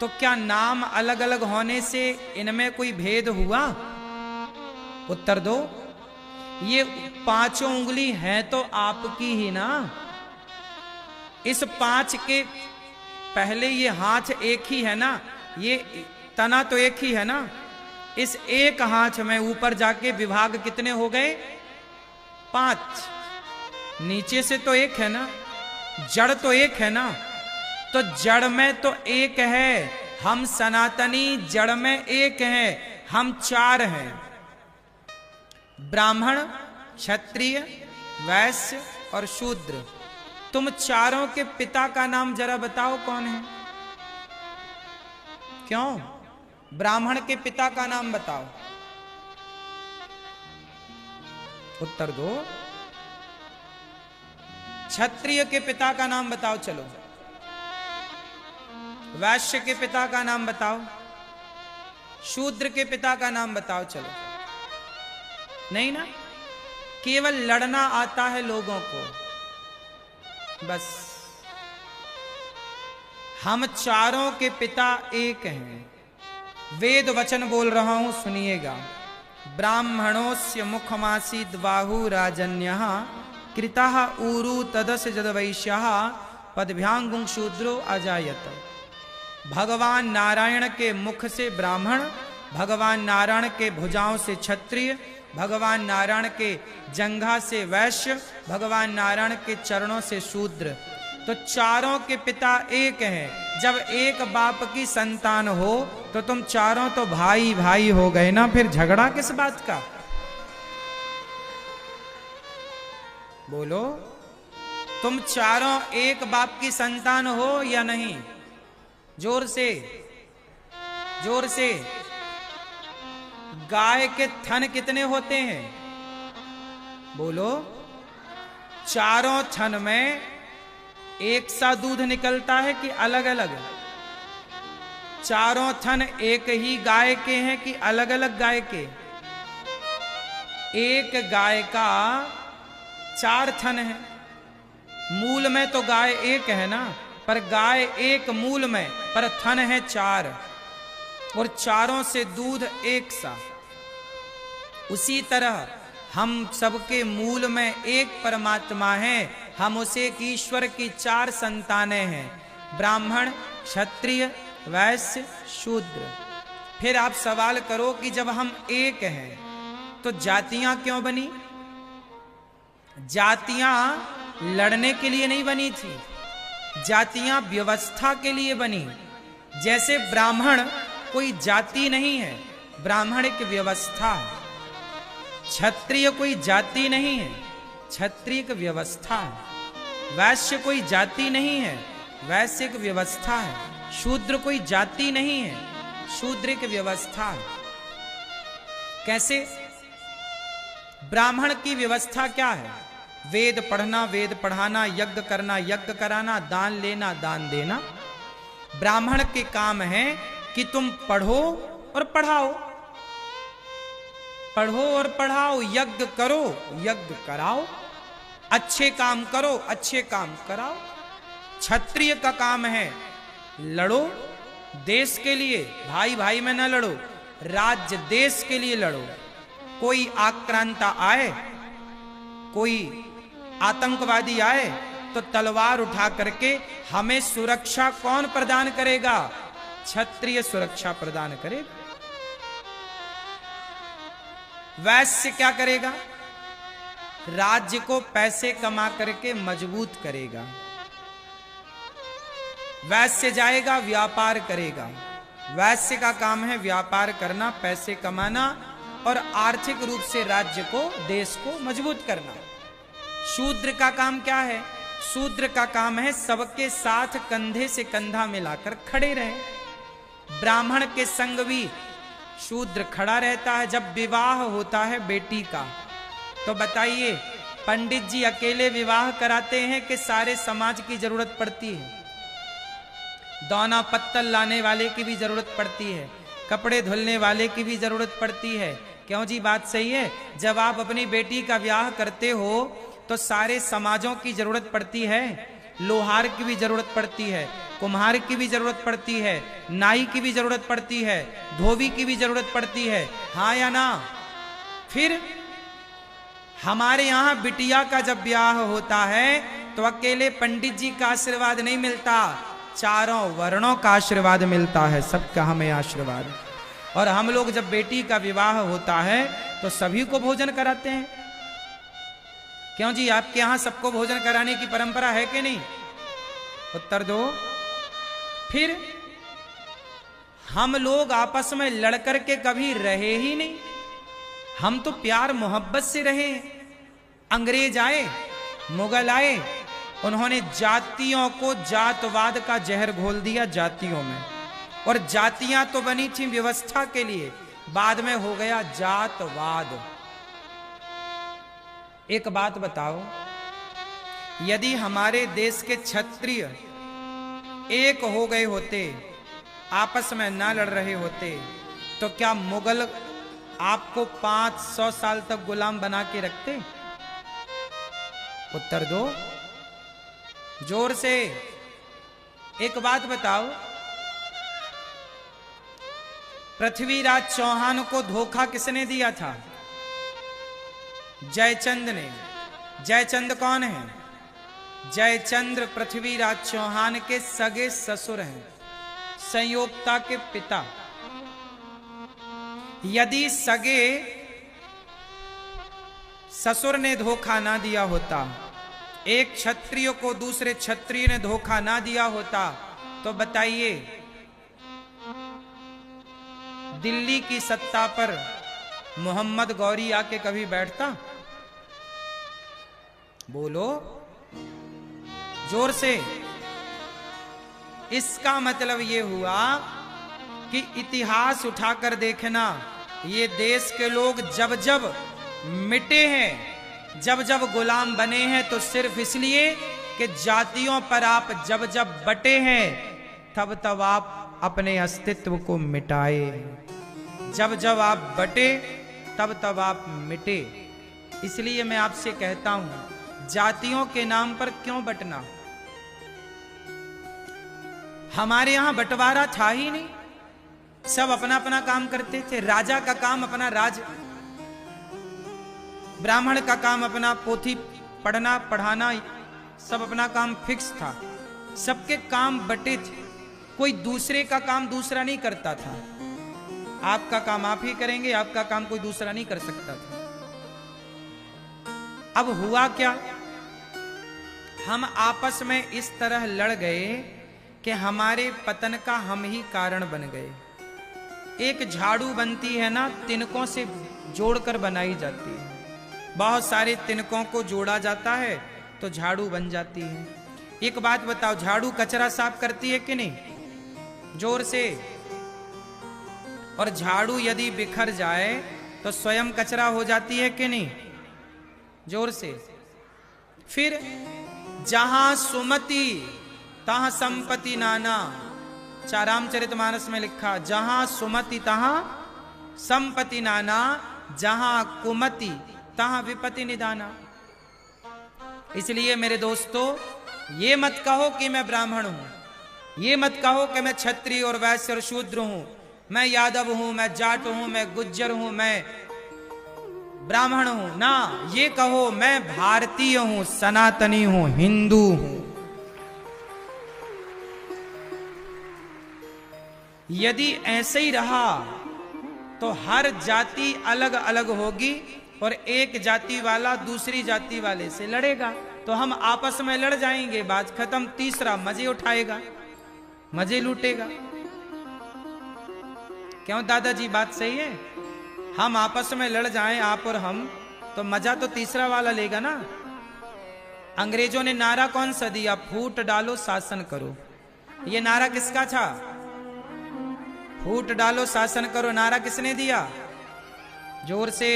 तो क्या नाम अलग अलग होने से इनमें कोई भेद हुआ? उत्तर दो। ये पांचों उंगली हैं तो आपकी ही ना। इस पांच के पहले ये हाथ एक ही है ना, ये तना तो एक ही है ना। इस एक हाथ में ऊपर जाके विभाग कितने हो गए? 5। नीचे से तो एक है ना, जड़ तो एक है ना। तो जड़ में तो एक है, हम सनातनी जड़ में एक हैं, हम 4 हैं। ब्राह्मण, क्षत्रिय, वैश्य और शूद्र। तुम चारों के पिता का नाम जरा बताओ कौन है? क्यों? ब्राह्मण के पिता का नाम बताओ। उत्तर दो। क्षत्रिय के पिता का नाम बताओ, चलो। वैश्य के पिता का नाम बताओ। शूद्र के पिता का नाम बताओ, चलो। नहीं ना, केवल लड़ना आता है लोगों को, बस। हम चारों के पिता एक हैं। वेद वचन बोल रहा हूं, सुनिएगा। ब्राह्मणोस्य मुखमासीद बाहु राजन्यः कृतः ऊरु तदस्य जदवैश्यः पदभ्यांगुं शूद्रो अजायत। भगवान नारायण के मुख से ब्राह्मण, भगवान नारायण के भुजाओं से क्षत्रिय, भगवान नारायण के जंघा से वैश्य, भगवान नारायण के चरणों से शूद्र। तो चारों के पिता एक हैं। जब एक बाप की संतान हो तो तुम चारों तो भाई भाई हो गए ना, फिर झगड़ा किस बात का? बोलो, तुम चारों एक बाप की संतान हो या नहीं? जोर से, जोर से। गाय के थन कितने होते हैं? बोलो। चारों थन में एक सा दूध निकलता है कि अलग अलग? चारों थन एक ही गाय के हैं कि अलग अलग गाय के? एक गाय का 4 थन है। मूल में तो गाय एक है ना, पर गाय एक मूल में, पर थन है 4, और चारों से दूध एक सा। उसी तरह हम सबके मूल में एक परमात्मा है, हम उसे एक ईश्वर की 4 संतानें हैं। ब्राह्मण, क्षत्रिय, वैश्य, शूद्र। फिर आप सवाल करो कि जब हम एक हैं तो जातियां क्यों बनी? जातियां लड़ने के लिए नहीं बनी थी, जातियां व्यवस्था के लिए बनी। जैसे ब्राह्मण कोई जाति नहीं है, ब्राह्मण एक व्यवस्था है। क्षत्रिय कोई जाति नहीं है, क्षत्रिय एक व्यवस्था है। वैश्य कोई जाति नहीं है, वैश्य एक व्यवस्था है। शूद्र कोई जाति नहीं है, शूद्र एक व्यवस्था है। कैसे? ब्राह्मण की व्यवस्था क्या है? वेद पढ़ना, वेद पढ़ाना, यज्ञ करना, यज्ञ कराना, दान लेना, दान देना। ब्राह्मण के काम है कि तुम पढ़ो और पढ़ाओ, पढ़ो और पढ़ाओ, यज्ञ करो, यज्ञ कराओ, अच्छे काम करो, अच्छे काम कराओ। क्षत्रिय का काम है लड़ो देश के लिए, भाई भाई में न लड़ो, राज्य देश के लिए लड़ो। कोई आक्रांता आए, कोई आतंकवादी आए तो तलवार उठा करके हमें सुरक्षा कौन प्रदान करेगा? क्षत्रिय सुरक्षा प्रदान करेगा। वैश्य क्या करेगा? राज्य को पैसे कमा करके मजबूत करेगा। वैश्य जाएगा, व्यापार करेगा। वैश्य का काम है व्यापार करना, पैसे कमाना और आर्थिक रूप से राज्य को, देश को मजबूत करना। शूद्र का काम क्या है? शूद्र का काम है सबके साथ कंधे से कंधा मिलाकर खड़े रहे। ब्राह्मण के संग भी शूद्र खड़ा रहता है। जब विवाह होता है बेटी का, तो बताइए पंडित जी अकेले विवाह कराते हैं कि सारे समाज की जरूरत पड़ती है? दौना पत्तल लाने वाले की भी जरूरत पड़ती है, कपड़े धुलने वाले की भी जरूरत पड़ती है। क्यों जी, बात सही है? जब आप अपनी बेटी का ब्याह करते हो तो सारे समाजों की जरूरत पड़ती है। लोहार की भी जरूरत पड़ती है, कुम्हार की भी जरूरत पड़ती है, नाई की भी जरूरत पड़ती है, धोबी की भी जरूरत पड़ती है, हाँ या ना। फिर हमारे यहां बिटिया का जब ब्याह होता है तो अकेले पंडित जी का आशीर्वाद नहीं मिलता, चारों वर्णों का आशीर्वाद मिलता है, सबका हमें आशीर्वाद। और हम लोग जब बेटी का विवाह होता है तो सभी को भोजन कराते हैं। क्यों जी, आपके यहां सबको भोजन कराने की परंपरा है कि नहीं? उत्तर दो। फिर हम लोग आपस में लड़कर के कभी रहे ही नहीं, हम तो प्यार मोहब्बत से रहे। अंग्रेज आए, मुगल आए, उन्होंने जातियों को जातवाद का जहर घोल दिया जातियों में, और जातियां तो बनी थी व्यवस्था के लिए, बाद में हो गया जातवाद। एक बात बताओ, यदि हमारे देश के क्षत्रिय एक हो गए होते, आपस में ना लड़ रहे होते, तो क्या मुगल आपको 500 साल तक गुलाम बना के रखते? उत्तर दो जोर से। एक बात बताओ, पृथ्वीराज चौहान को धोखा किसने दिया था? जयचंद ने। जयचंद कौन है? जयचंद्र पृथ्वीराज चौहान के सगे ससुर हैं, संयोक्ता के पिता। यदि सगे ससुर ने धोखा ना दिया होता, एक क्षत्रिय को दूसरे क्षत्रिय ने धोखा ना दिया होता, तो बताइए दिल्ली की सत्ता पर मोहम्मद गौरी आके कभी बैठता? बोलो जोर से। इसका मतलब यह हुआ कि इतिहास उठाकर देखना, ये देश के लोग जब जब मिटे हैं, जब जब गुलाम बने हैं, तो सिर्फ इसलिए कि जातियों पर आप जब जब बटे हैं, तब तब आप अपने अस्तित्व को मिटाए। जब जब आप बटे, तब तब आप मिटे। इसलिए मैं आपसे कहता हूं, जातियों के नाम पर क्यों बटना? हमारे यहां बंटवारा था ही नहीं, सब अपना अपना काम करते थे। राजा का काम अपना राज, ब्राह्मण का काम अपना पोथी पढ़ना पढ़ाना, सब अपना काम फिक्स था। सबके काम बटे थे, कोई दूसरे का काम दूसरा नहीं करता था। आपका काम आप ही करेंगे, आपका काम कोई दूसरा नहीं कर सकता था। अब हुआ क्या, हम आपस में इस तरह लड़ गए कि हमारे पतन का हम ही कारण बन गए। एक झाड़ू बनती है ना, तिनकों से जोड़कर बनाई जाती है। बहुत सारे तिनकों को जोड़ा जाता है तो झाड़ू बन जाती है। एक बात बताओ, झाड़ू कचरा साफ करती है कि नहीं? जोर से। और झाड़ू यदि बिखर जाए तो स्वयं कचरा हो जाती है कि नहीं? जोर से। फिर जहां सुमति तहां संपत्ति नाना, रामचरितमानस में लिखा, जहां सुमति तहां संपत्ति नाना, जहां कुमति तहां विपत्ति निदाना। इसलिए मेरे दोस्तों, ये मत कहो कि मैं ब्राह्मण हूं, ये मत कहो कि मैं क्षत्रिय और वैश्य और शूद्र हूं, मैं यादव हूं, मैं जाट हूं, मैं गुज्जर हूं, मैं ब्राह्मण हूं। ना, ये कहो मैं भारतीय हूं, सनातनी हूं, हिंदू हूं। यदि ऐसे ही रहा तो हर जाति अलग अलग होगी और एक जाति वाला दूसरी जाति वाले से लड़ेगा, तो हम आपस में लड़ जाएंगे, बात खत्म। तीसरा मजे उठाएगा, मजे लूटेगा। क्यों दादाजी, बात सही है? हम आपस में लड़ जाएं, आप और हम, तो मजा तो तीसरा वाला लेगा ना। अंग्रेजों ने नारा कौन सा दिया? फूट डालो शासन करो। ये नारा किसका था? फूट डालो शासन करो नारा किसने दिया? जोर से।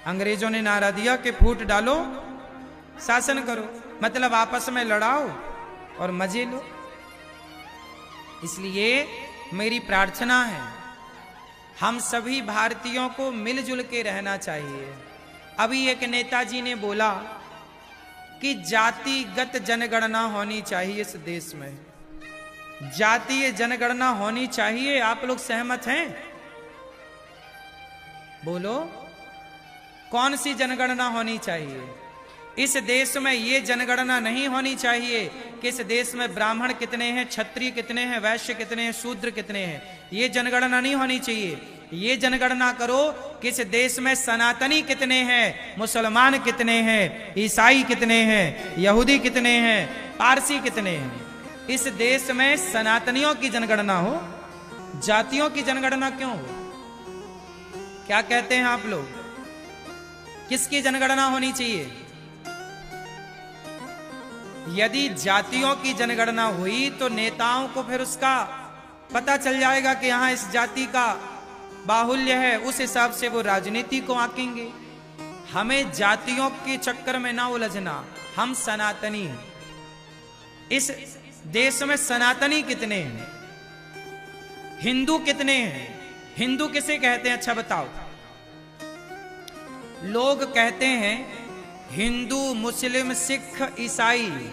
अंग्रेजों ने नारा दिया कि फूट डालो शासन करो, मतलब आपस में लड़ाओ और मजे लो। इसलिए मेरी प्रार्थना है, हम सभी भारतीयों को मिलजुल के रहना चाहिए। अभी एक नेताजी ने बोला कि जातिगत जनगणना होनी चाहिए इस देश में। जातीय जनगणना होनी चाहिए। आप लोग सहमत हैं? बोलो, कौन सी जनगणना होनी चाहिए? इस देश में ये जनगणना नहीं होनी चाहिए कि इस देश में ब्राह्मण कितने हैं, क्षत्रिय कितने हैं, वैश्य कितने हैं, शूद्र कितने हैं। ये जनगणना नहीं होनी चाहिए। ये जनगणना करो कि इस देश में सनातनी कितने हैं, मुसलमान कितने हैं, ईसाई कितने हैं, यहूदी कितने हैं, पारसी कितने हैं। इस देश में सनातनियों की जनगणना हो, जातियों की जनगणना क्यों हो? क्या कहते हैं आप लोग? किसकी जनगणना होनी चाहिए? यदि जातियों की जनगणना हुई तो नेताओं को फिर उसका पता चल जाएगा कि यहां इस जाति का बाहुल्य है, उस हिसाब से वो राजनीति को आंकेंगे। हमें जातियों के चक्कर में ना उलझना, हम सनातनी हैं। इस देश में सनातनी कितने हैं? हिंदू कितने हैं? हिंदू किसे कहते हैं? अच्छा बताओ। लोग कहते हैं हिंदू, मुस्लिम, सिख, ईसाई।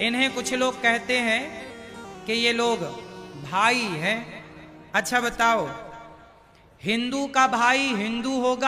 इन्हें कुछ लोग कहते हैं कि ये लोग भाई हैं। अच्छा बताओ, हिंदू का भाई हिंदू होगा